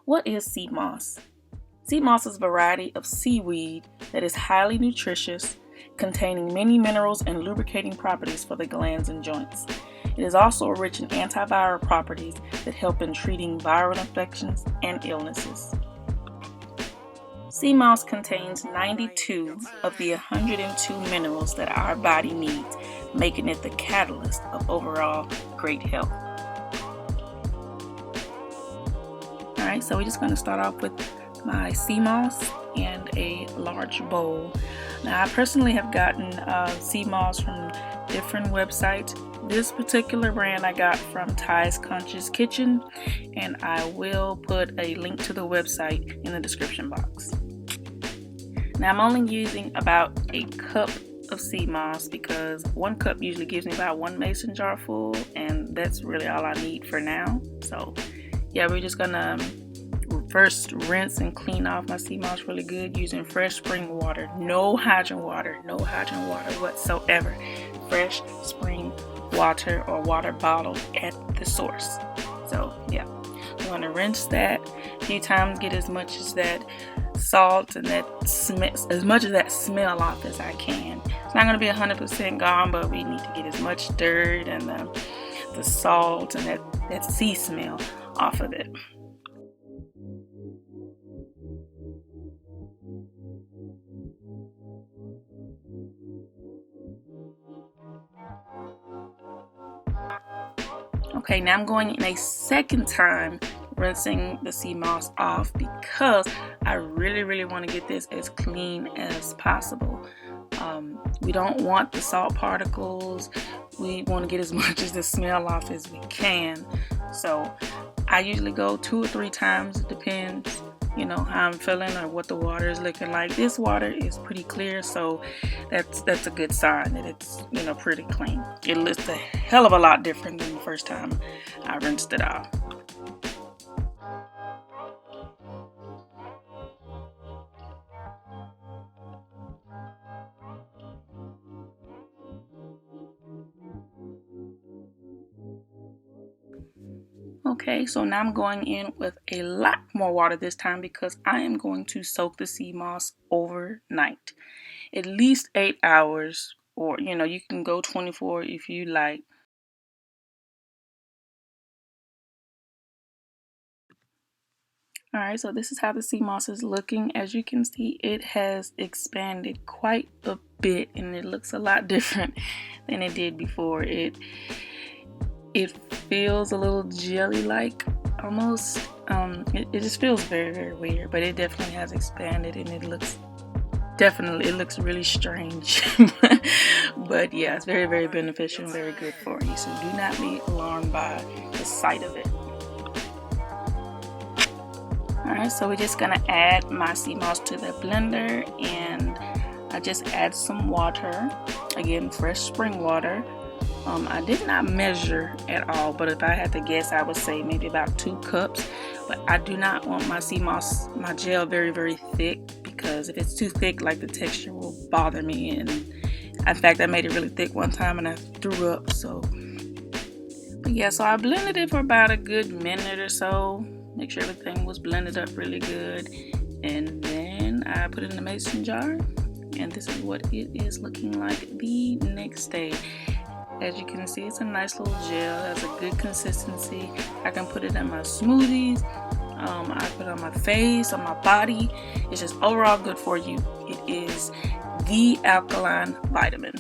What is sea moss? Sea moss is a variety of seaweed that is highly nutritious, containing many minerals and lubricating properties for the glands and joints. It is also rich in antiviral properties that help in treating viral infections and illnesses. Sea moss contains 92 of the 102 minerals that our body needs, making it the catalyst of overall great health. Alright, so we're just going to start off with my sea moss and a large bowl. Now, I personally have gotten sea moss from different websites. This particular brand I got from Ty's Conscious Kitchen, and I will put a link to the website in the description box. Now, I'm only using about a cup of sea moss because 1 cup usually gives me about 1 mason jar full, and that's really all I need for now. So yeah, we're just gonna first rinse and clean off my sea moss really good using fresh spring water. No hydrant water whatsoever. Fresh spring water or water bottled at the source. So yeah, I'm gonna rinse that a few times, get as much as that salt and that as much of that smell off as I can. It's not gonna be 100% gone, but we need to get as much dirt and the salt and that sea smell off of it. Okay, now I'm going in a second time rinsing the sea moss off because I really want to get this as clean as possible. We don't want the salt particles. We want to get as much of the smell off as we can. So I usually go 2 or 3 times. It depends, how I'm feeling or what the water is looking like. This water is pretty clear, so that's a good sign that it's pretty clean. It looks a hell of a lot different than the first time I rinsed it off. Okay, so now I'm going in with a lot more water this time because I am going to soak the sea moss overnight. At least 8 hours, or you can go 24 if you like. Alright, so this is how the sea moss is looking. As you can see, it has expanded quite a bit and it looks a lot different than it did before. It feels a little jelly-like almost. It just feels very weird, but it definitely has expanded and it looks really strange. But yeah, it's very beneficial and very good for you, so do not be alarmed by the sight of it. Alright, so we're just gonna add my sea moss to the blender, and I just add some water, again fresh spring water. I did not measure at all, but if I had to guess, I would say maybe about 2 cups. But I do not want my sea moss, my gel, very thick, because if it's too thick, like, the texture will bother me. And in fact, I made it really thick one time and I threw up. But yeah, so I blended it for about a good minute or so. Make sure everything was blended up really good, and then I put it in a mason jar, and this is what it is looking like the next day. As you can see, it's a nice little gel, has a good consistency. I can put it in my smoothies, I put it on my face, on my body. It's just overall good for you. It is the alkaline vitamin.